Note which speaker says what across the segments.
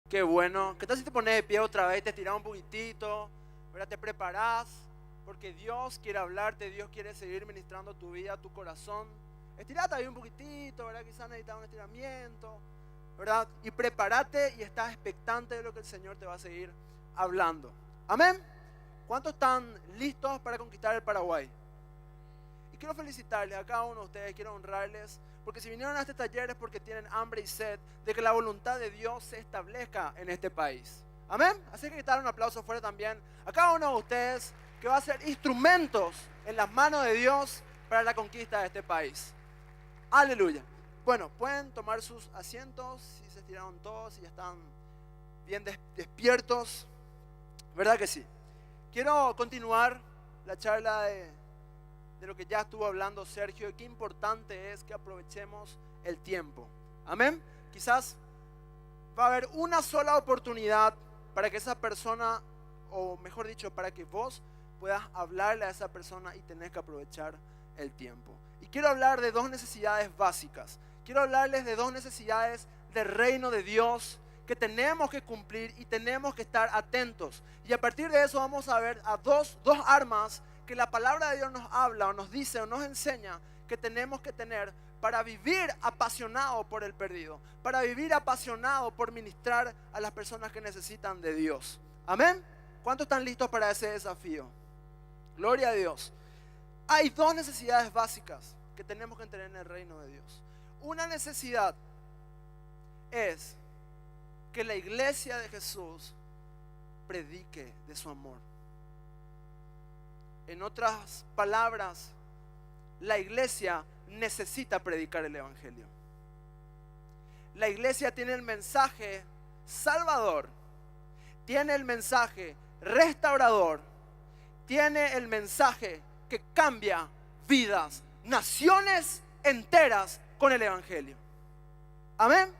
Speaker 1: Qué bueno. ¿Qué tal si te pones de pie otra vez, te estiras un poquitito, ¿verdad? Te preparás, porque Dios quiere hablarte, Dios quiere seguir ministrando tu vida, tu corazón. Estirate ahí un poquitito, ¿verdad? Quizás necesitas un estiramiento, ¿verdad? Y prepárate y estás expectante de lo que el Señor te va a seguir hablando. Amén. ¿Cuántos están listos para conquistar el Paraguay? Y quiero felicitarles a cada uno de ustedes, quiero honrarles, porque si vinieron a este taller es porque tienen hambre y sed de que la voluntad de Dios se establezca en este país. Amén. Así que dar un aplauso fuerte también a cada uno de ustedes que va a ser instrumentos en las manos de Dios para la conquista de este país. Aleluya. Bueno, pueden tomar sus asientos, si se estiraron todos y ya están bien despiertos. ¿Verdad que sí? Quiero continuar la charla de lo que ya estuvo hablando Sergio, y qué importante es que aprovechemos el tiempo. Amén. Quizás va a haber una sola oportunidad para que esa persona, o mejor dicho, para que vos puedas hablarle a esa persona, y tenés que aprovechar el tiempo. Y quiero hablar de dos necesidades básicas. Quiero hablarles de dos necesidades del reino de Dios que tenemos que cumplir y tenemos que estar atentos. Y a partir de eso vamos a ver a dos armas que la palabra de Dios nos habla o nos dice o nos enseña que tenemos que tener para vivir apasionado por el perdido, para vivir apasionado por ministrar a las personas que necesitan de Dios. Amén. ¿Cuántos están listos para ese desafío? Gloria a Dios. Hay dos necesidades básicas que tenemos que tener en el reino de Dios. Una necesidad es que la iglesia de Jesús predique de su amor. En otras palabras, la iglesia necesita predicar el evangelio. La iglesia tiene el mensaje salvador, tiene el mensaje restaurador, tiene el mensaje que cambia vidas, naciones enteras con el evangelio. Amén.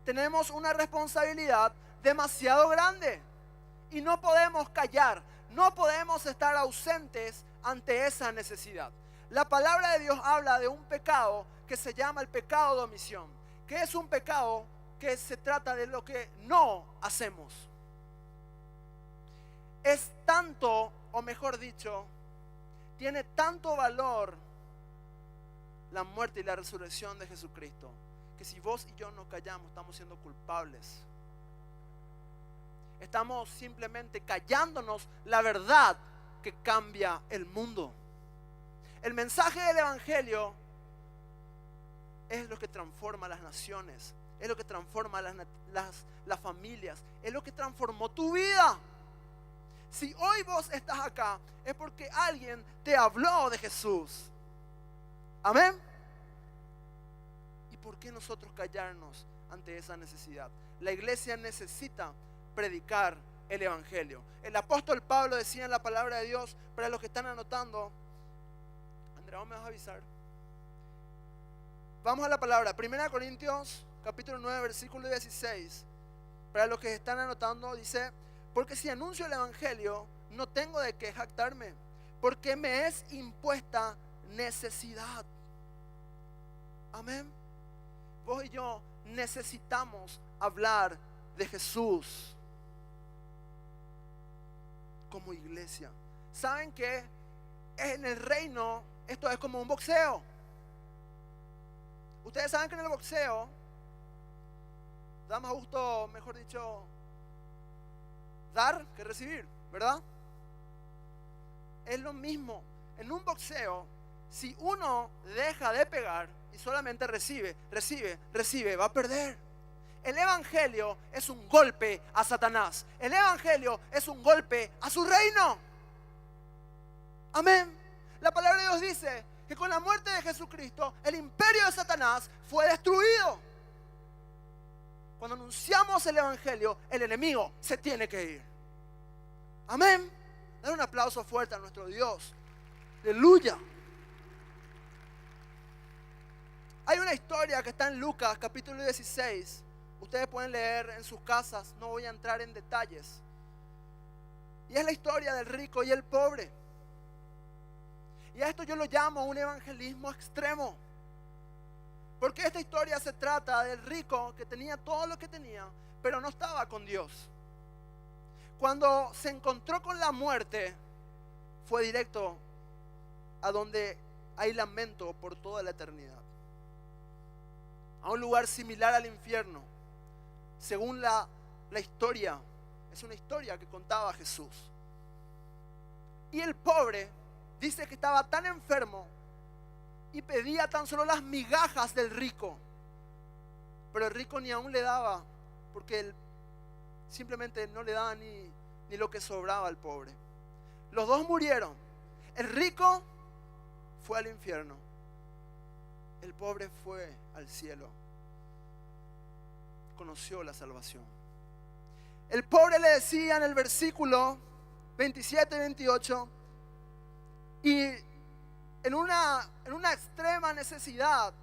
Speaker 1: Tenemos una responsabilidad demasiado grande y no podemos callar, no podemos estar ausentes ante esa necesidad. La palabra de Dios habla de un pecado que se llama el pecado de omisión, que es un pecado que se trata de lo que no hacemos. Es tanto, o mejor dicho, tiene tanto valor la muerte y la resurrección de Jesucristo, que si vos y yo nos callamos, estamos siendo culpables. Estamos simplemente callándonos la verdad que cambia el mundo. El mensaje del evangelio es lo que transforma las naciones, es lo que transforma las familias, es lo que transformó tu vida. Si hoy vos estás acá, es porque alguien te habló de Jesús. Amén. ¿Y por qué nosotros callarnos ante esa necesidad? La iglesia necesita predicar el evangelio. El apóstol Pablo decía en la palabra de Dios, para los que están anotando, Andrea, ¿me vas a avisar? Vamos a la palabra, 1 Corintios capítulo 9 versículo 16. Para los que están anotando dice: porque si anuncio el evangelio, no tengo de qué jactarme, porque me es impuesta necesidad. Amén. Vos y yo necesitamos hablar de Jesús como iglesia. ¿Saben qué? En el reino esto es como un boxeo. Ustedes saben que en el boxeo da más gusto, mejor dicho, dar que recibir, ¿verdad? Es lo mismo. En un boxeo, si uno deja de pegar y solamente recibe, va a perder. El evangelio es un golpe a Satanás. El evangelio es un golpe a su reino. Amén. La palabra de Dios dice que con la muerte de Jesucristo el imperio de Satanás fue destruido. Cuando anunciamos el evangelio, el enemigo se tiene que ir. Amén. Dar un aplauso fuerte a nuestro Dios. Aleluya. Hay una historia que está en Lucas capítulo 16. Ustedes pueden leer en sus casas, no voy a entrar en detalles. Y es la historia del rico y el pobre. Y a esto yo lo llamo un evangelismo extremo. Porque esta historia se trata del rico que tenía todo lo que tenía, pero no estaba con Dios. Cuando se encontró con la muerte, fue directo a donde hay lamento por toda la eternidad. A un lugar similar al infierno. Según la historia, es una historia que contaba Jesús. Y el pobre dice que estaba tan enfermo y pedía tan solo las migajas del rico. Pero el rico ni aún le daba, porque él simplemente no le daba ni lo que sobraba al pobre. Los dos murieron. El rico fue al infierno. El pobre fue al cielo. Conoció la salvación. El pobre le decía en el versículo 27 y 28, y en una extrema necesidad,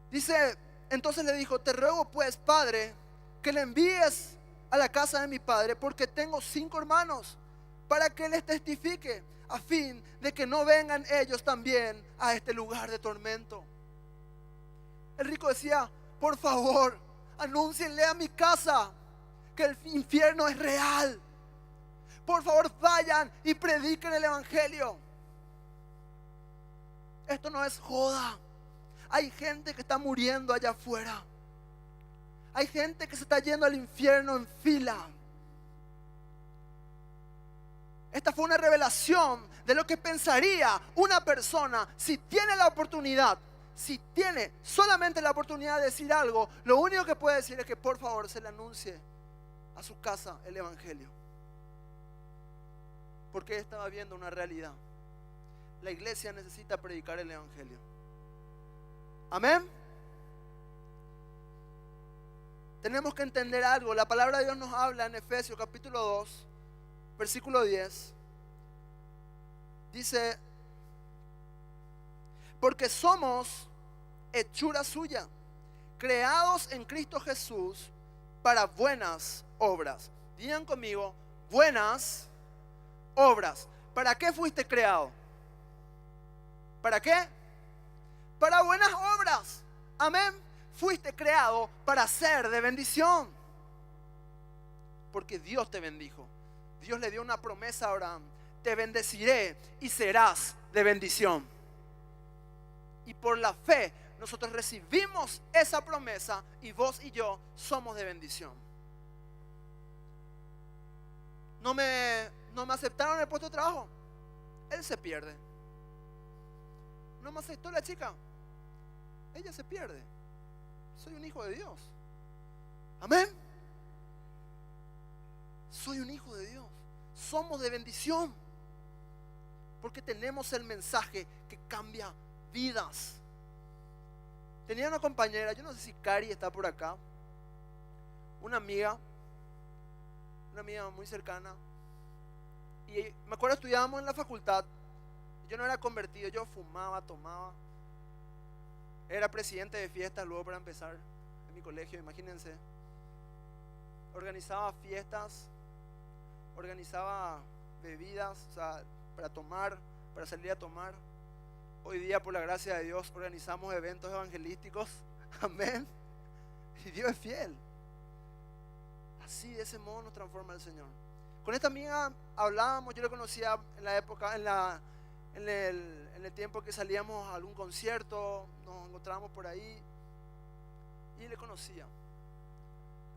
Speaker 1: dice, entonces le dijo: te ruego pues, Padre, que le envíes a la casa de mi padre, porque tengo 5 hermanos, para que les testifique, a fin de que no vengan ellos también a este lugar de tormento. El rico decía: por favor, anúncienle a mi casa que el infierno es real. Por favor, vayan y prediquen el evangelio. Esto no es joda. Hay gente que está muriendo allá afuera. Hay gente que se está yendo al infierno en fila. Esta fue una revelación de lo que pensaría una persona si tiene la oportunidad, si tiene solamente la oportunidad de decir algo. Lo único que puede decir es que por favor se le anuncie a su casa el evangelio. Porque estaba viendo una realidad. La iglesia necesita predicar el evangelio. Amén. Tenemos que entender algo. La palabra de Dios nos habla en Efesios capítulo 2, versículo 10. Dice: porque somos hechura suya, creados en Cristo Jesús para buenas obras. Digan conmigo: buenas obras. ¿Para qué fuiste creado? ¿Para qué? Para buenas obras. Amén. Fuiste creado para ser de bendición. Porque Dios te bendijo. Dios le dio una promesa a Abraham: te bendeciré y serás de bendición. Y por la fe nosotros recibimos esa promesa, y vos y yo somos de bendición. No me aceptaron el puesto de trabajo, él se pierde. No me aceptó la chica, ella se pierde. Soy un hijo de Dios. Amén. Soy un hijo de Dios. Somos de bendición. Porque tenemos el mensaje que cambia vidas. Tenía una compañera, yo no sé si Cari está por acá, una amiga muy cercana. Y me acuerdo, estudiábamos en la facultad. Yo no era convertido, yo fumaba, tomaba. Era presidente de fiestas luego, para empezar, en mi colegio, imagínense. Organizaba fiestas, organizaba bebidas, o sea, para tomar, para salir a tomar. Hoy día, por la gracia de Dios, organizamos eventos evangelísticos. Amén. Y Dios es fiel. Así, de ese modo nos transforma el Señor. Con esta amiga hablábamos, yo la conocía en la época, en el tiempo que salíamos a algún concierto, nos encontrábamos por ahí y le conocía.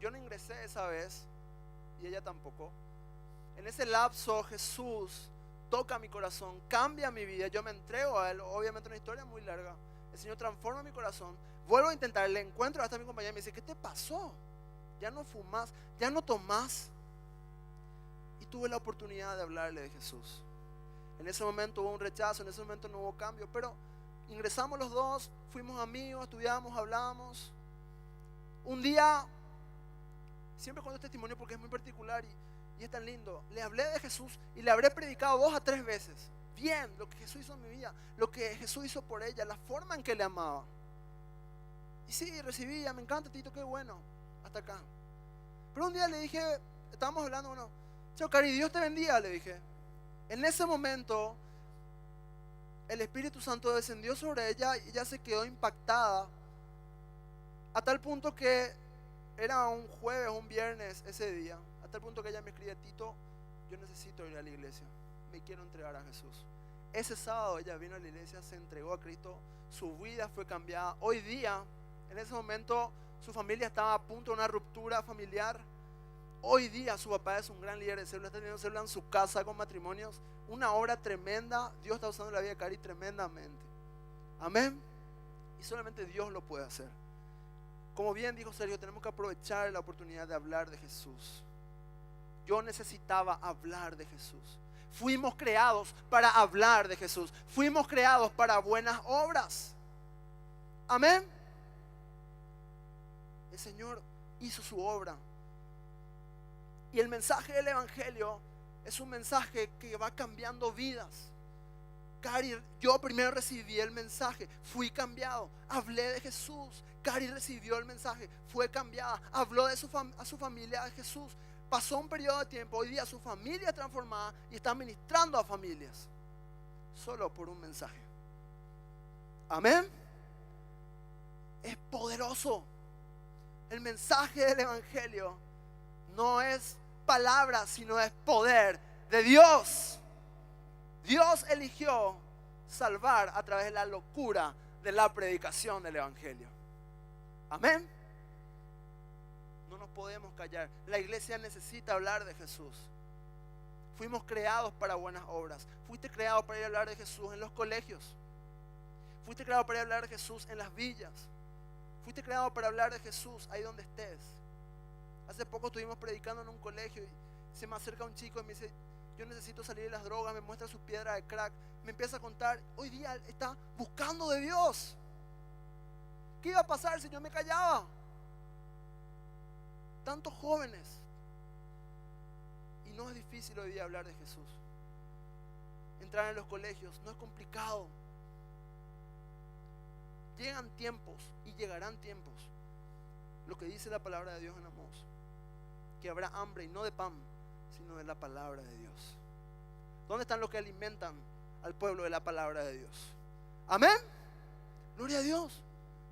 Speaker 1: Yo no ingresé esa vez y ella tampoco. En ese lapso Jesús toca mi corazón, cambia mi vida, yo me entrego a Él. Obviamente una historia muy larga. El Señor transforma mi corazón. Vuelvo a intentar, le encuentro hasta mi compañera y me dice: ¿qué te pasó? Ya no fumas, ya no tomás. Y tuve la oportunidad de hablarle de Jesús. En ese momento hubo un rechazo, en ese momento no hubo cambio, pero ingresamos los dos, fuimos amigos, estudiamos, hablamos. Un día, siempre cuento testimonio porque es muy particular y es tan lindo, le hablé de Jesús y le habré predicado 2 a 3 veces. Bien, lo que Jesús hizo en mi vida, lo que Jesús hizo por ella, la forma en que le amaba. Y sí, recibía: me encanta, Tito, qué bueno, hasta acá. Pero un día le dije, estábamos hablando, bueno, chao, Cari, Dios te bendiga, le dije. En ese momento el Espíritu Santo descendió sobre ella y ella se quedó impactada a tal punto que era un jueves, un viernes ese día, a tal punto que ella me escribe: Tito, yo necesito ir a la iglesia, me quiero entregar a Jesús. Ese sábado ella vino a la iglesia, se entregó a Cristo, su vida fue cambiada. Hoy día, en ese momento, su familia estaba a punto de una ruptura familiar. Hoy día su papá es un gran líder de célula, está teniendo célula en su casa con matrimonios. Una obra tremenda. Dios está usando la vida de Cari tremendamente. Amén. Y solamente Dios lo puede hacer. Como bien dijo Sergio, tenemos que aprovechar la oportunidad de hablar de Jesús. Yo necesitaba hablar de Jesús. Fuimos creados para hablar de Jesús. Fuimos creados para buenas obras. Amén. El Señor hizo su obra. Y el mensaje del Evangelio es un mensaje que va cambiando vidas. Cari, yo primero recibí el mensaje, fui cambiado, hablé de Jesús. Cari recibió el mensaje, fue cambiada, habló de a su familia de Jesús. Pasó un periodo de tiempo, hoy día su familia es transformada y está ministrando a familias. Solo por un mensaje. Amén. Es poderoso. El mensaje del Evangelio no es palabra, sino es poder de Dios. Dios eligió salvar a través de la locura de la predicación del Evangelio. Amén. No nos podemos callar. La iglesia necesita hablar de Jesús. Fuimos creados para buenas obras. Fuiste creado para ir a hablar de Jesús en los colegios. Fuiste creado para ir a hablar de Jesús en las villas. Fuiste creado para hablar de Jesús ahí donde estés. Hace poco estuvimos predicando en un colegio y se me acerca un chico y me dice: yo necesito salir de las drogas. Me muestra su piedra de crack. Me empieza a contar. Hoy día está buscando de Dios. ¿Qué iba a pasar si yo me callaba? Tantos jóvenes. Y no es difícil hoy día hablar de Jesús. Entrar en los colegios no es complicado. Llegan tiempos y llegarán tiempos. Lo que dice la palabra de Dios en Amós, que habrá hambre y no de pan, sino de la palabra de Dios. ¿Dónde están los que alimentan al pueblo de la palabra de Dios? Amén. Gloria a Dios.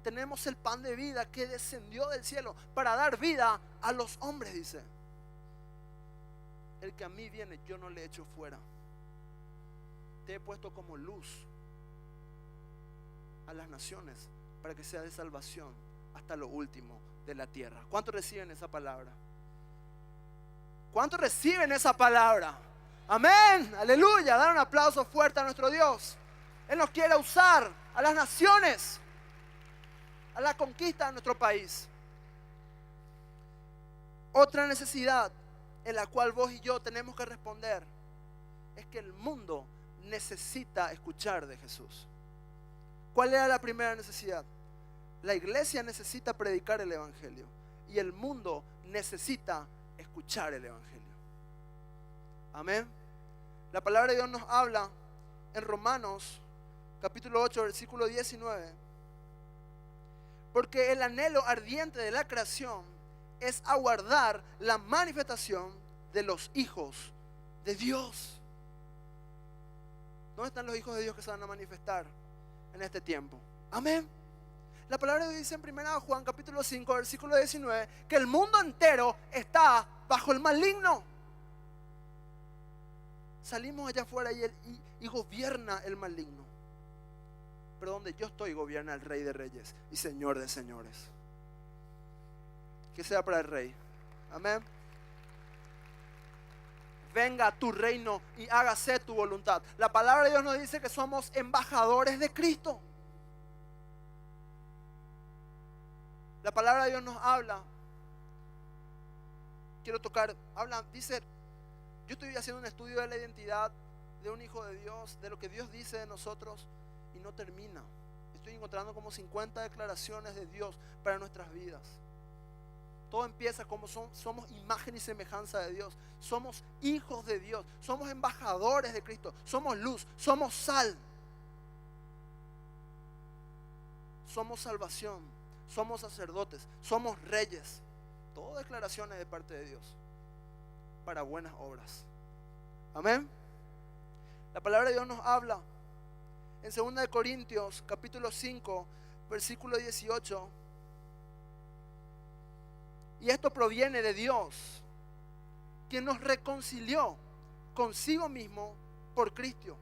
Speaker 1: Tenemos el pan de vida que descendió del cielo para dar vida a los hombres, dice. El que a mí viene, yo no le echo fuera. Te he puesto como luz a las naciones para que sea de salvación hasta lo último de la tierra. ¿Cuántos reciben esa palabra? ¿Cuántos reciben esa palabra? Amén, aleluya. Dar un aplauso fuerte a nuestro Dios. Él nos quiere usar a las naciones, a la conquista de nuestro país. Otra necesidad en la cual vos y yo tenemos que responder es que el mundo necesita escuchar de Jesús. ¿Cuál era la primera necesidad? La iglesia necesita predicar el Evangelio y el mundo necesita escuchar el Evangelio. Amén. La palabra de Dios nos habla en Romanos capítulo 8 versículo 19. Porque el anhelo ardiente de la creación es aguardar la manifestación de los hijos de Dios. ¿Dónde están los hijos de Dios que se van a manifestar en este tiempo? Amén. La palabra de Dios dice en 1 Juan capítulo 5 versículo 19 que el mundo entero está bajo el maligno. Salimos allá afuera y gobierna el maligno. Pero donde yo estoy gobierna el Rey de Reyes y Señor de Señores. Que sea para el Rey. Amén. Venga a tu reino y hágase tu voluntad. La palabra de Dios nos dice que somos embajadores de Cristo. La palabra de Dios nos habla. Quiero tocar, dice, yo estoy haciendo un estudio de la identidad de un hijo de Dios, de lo que Dios dice de nosotros, y no termina. Estoy encontrando como 50 declaraciones de Dios para nuestras vidas. Todo empieza como somos imagen y semejanza de Dios. Somos hijos de Dios. Somos embajadores de Cristo. Somos luz. Somos sal. Somos salvación. Somos sacerdotes. Somos reyes. Todo declaraciones de parte de Dios para buenas obras. Amén. La palabra de Dios nos habla en 2 Corintios capítulo 5, versículo 18. Y esto proviene de Dios, quien nos reconcilió consigo mismo por Cristo,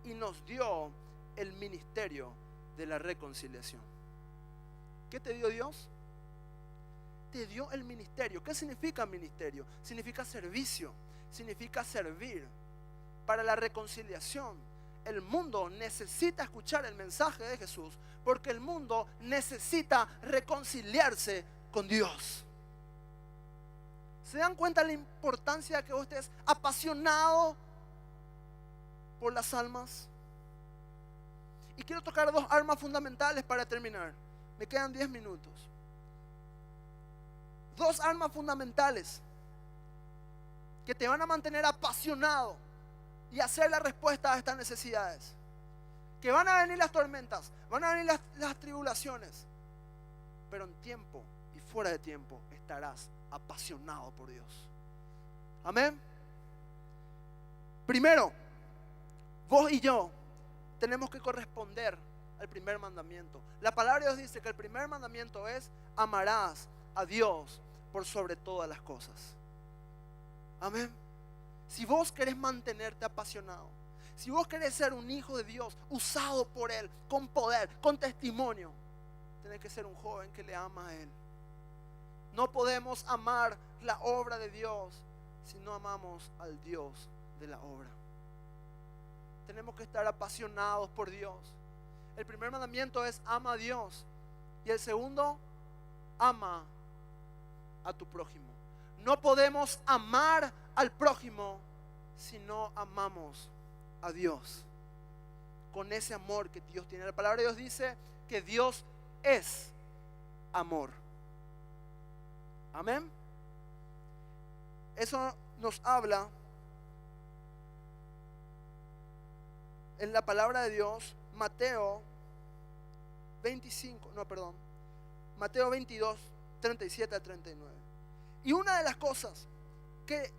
Speaker 1: y nos dio el ministerio de la reconciliación. ¿Qué te dio Dios? Te dio el ministerio. ¿Qué significa ministerio? Significa servicio, significa servir. Para la reconciliación, el mundo necesita escuchar el mensaje de Jesús, porque el mundo necesita reconciliarse con Dios. ¿Se dan cuenta de la importancia de que vos estés apasionado por las almas? Y quiero tocar 2 armas fundamentales para terminar. Me quedan 10 minutos. 2 armas fundamentales que te van a mantener apasionado y hacer la respuesta a estas necesidades. Que van a venir las tormentas, van a venir las tribulaciones, pero en tiempo y fuera de tiempo estarás apasionado por Dios. Amén. Primero, vos y yo tenemos que corresponder al primer mandamiento. La palabra de Dios dice que el primer mandamiento es: amarás a Dios por sobre todas las cosas. Amén. Si vos querés mantenerte apasionado, si vos querés ser un hijo de Dios, usado por Él, con poder, con testimonio, tenés que ser un joven que le ama a Él. No podemos amar la obra de Dios si no amamos al Dios de la obra. Tenemos que estar apasionados por Dios. El primer mandamiento es: ama a Dios. Y el segundo, ama a tu prójimo. No podemos amar al prójimo si no amamos a Dios con ese amor que Dios tiene. La palabra de Dios dice que Dios es amor. Amén. Eso nos habla en la palabra de Dios, Mateo 22, 37 a 39. Y una de las cosas que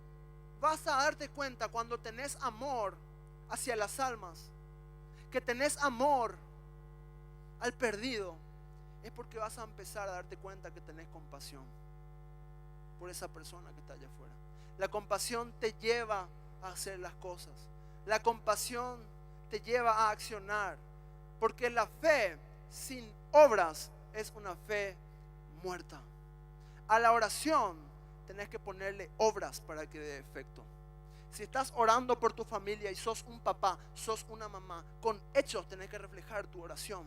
Speaker 1: vas a darte cuenta cuando tenés amor hacia las almas, que tenés amor al perdido, es porque vas a empezar a darte cuenta que tenés compasión por esa persona que está allá afuera. La compasión te lleva a hacer las cosas. La compasión te lleva a accionar, porque la fe sin obras es una fe muerta. A la oración tenés que ponerle obras para que dé efecto. Si estás orando por tu familia y sos un papá, sos una mamá, con hechos tenés que reflejar tu oración.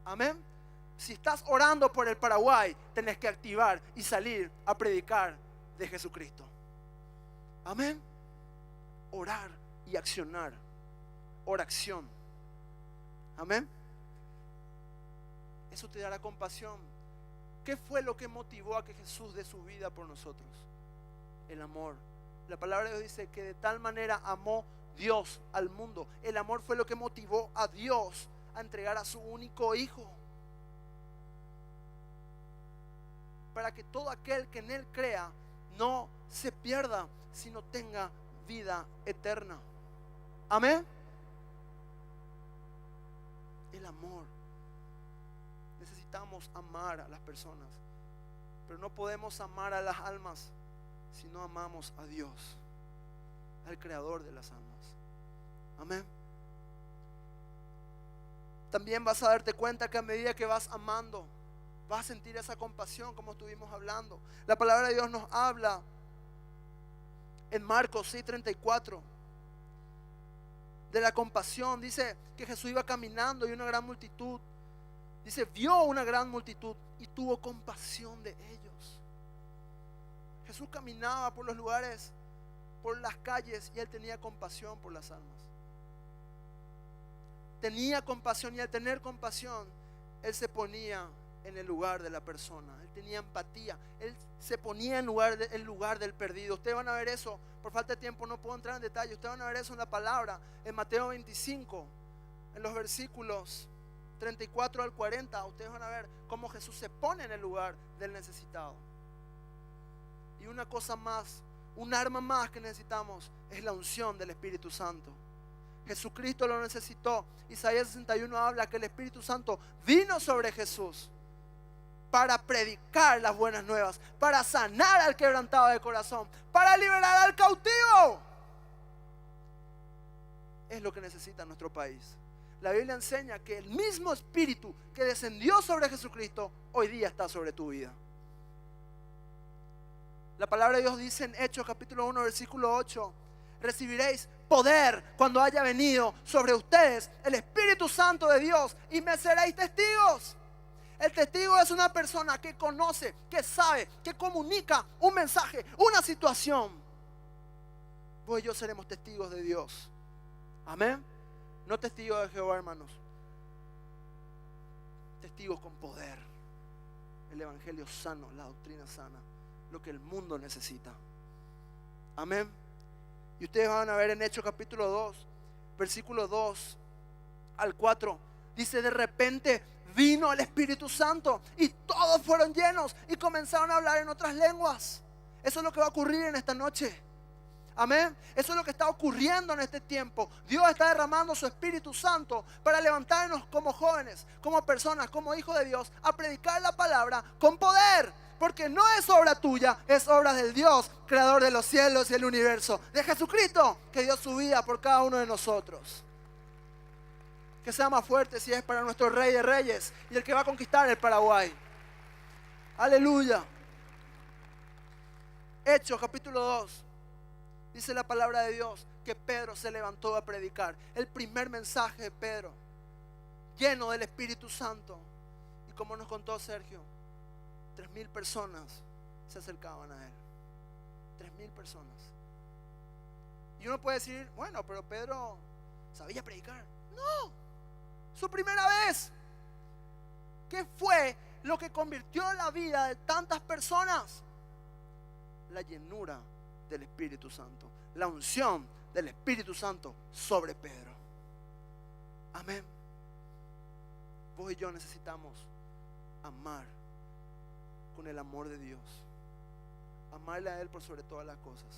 Speaker 1: Amén. Si estás orando por el Paraguay, tenés que activar y salir a predicar de Jesucristo. Amén. Orar y accionar. Oración. Amén. Eso te dará compasión. ¿Qué fue lo que motivó a que Jesús dé su vida por nosotros? El amor. La palabra de Dios dice que de tal manera amó Dios al mundo. El amor fue lo que motivó a Dios a entregar a su único hijo, para que todo aquel que en Él crea no se pierda, sino tenga vida eterna. Amén. El amor. Necesitamos amar a las personas, pero no podemos amar a las almas si no amamos a Dios, al creador de las almas. Amén. También vas a darte cuenta que a medida que vas amando, vas a sentir esa compasión, como estuvimos hablando. La palabra de Dios nos habla en Marcos 6:34 de la compasión. Dice que Jesús iba caminando y una gran multitud, dice, vio una gran multitud y tuvo compasión de ellos. Jesús caminaba por los lugares, por las calles, y Él tenía compasión por las almas. Tenía compasión, y al tener compasión, Él se ponía en el lugar de la persona. Él tenía empatía. Él se ponía en el lugar del perdido. Ustedes van a ver eso. Por falta de tiempo no puedo entrar en detalle. Ustedes van a ver eso en la palabra, en Mateo 25, en los versículos 34 al 40. Ustedes van a ver cómo Jesús se pone en el lugar del necesitado. Y una cosa más, un arma más que necesitamos es la unción del Espíritu Santo. Jesucristo lo necesitó. Isaías 61 habla que el Espíritu Santo vino sobre Jesús para predicar las buenas nuevas, para sanar al quebrantado de corazón, para liberar al cautivo. Es lo que necesita nuestro país. La Biblia enseña que el mismo Espíritu que descendió sobre Jesucristo hoy día está sobre tu vida. La palabra de Dios dice en Hechos capítulo 1 versículo 8: recibiréis poder cuando haya venido sobre ustedes el Espíritu Santo de Dios y me seréis testigos. El testigo es una persona que conoce, que sabe, que comunica un mensaje, una situación. Vos y yo seremos testigos de Dios. Amén. No testigos de Jehová, hermanos. Testigos con poder. El evangelio sano, la doctrina sana, lo que el mundo necesita. Amén. Y ustedes van a ver en Hechos capítulo 2, versículo 2 al 4. Dice: de repente vino el Espíritu Santo y todos fueron llenos y comenzaron a hablar en otras lenguas. Eso es lo que va a ocurrir en esta noche. Amén. Eso es lo que está ocurriendo en este tiempo. Dios está derramando su Espíritu Santo para levantarnos como jóvenes, como personas, como hijos de Dios, a predicar la palabra con poder. Porque no es obra tuya, es obra del Dios, creador de los cielos y el universo, de Jesucristo, que dio su vida por cada uno de nosotros. Que sea más fuerte si es para nuestro Rey de Reyes y el que va a conquistar el Paraguay. Aleluya. Hechos capítulo 2. Dice la palabra de Dios que Pedro se levantó a predicar. El primer mensaje de Pedro, lleno del Espíritu Santo. Y como nos contó Sergio, 3,000 personas se acercaban a él. 3,000 personas. Y uno puede decir: bueno, pero Pedro sabía predicar. No, su primera vez. ¿Qué fue lo que convirtió la vida de tantas personas? La llenura del Espíritu Santo, la unción del Espíritu Santo sobre Pedro. Amén. Vos y yo necesitamos amar con el amor de Dios, amarle a Él por sobre todas las cosas.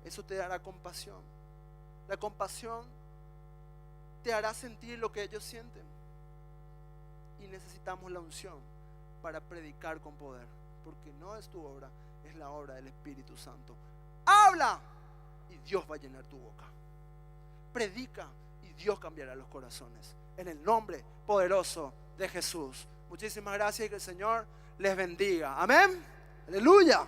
Speaker 1: Eso te dará compasión. La compasión te hará sentir lo que ellos sienten. Y necesitamos la unción para predicar con poder, porque no es tu obra, es la obra del Espíritu Santo. Habla y Dios va a llenar tu boca. Predica y Dios cambiará los corazones. En el nombre poderoso de Jesús. Muchísimas gracias y que el Señor les bendiga. Amén. Aleluya.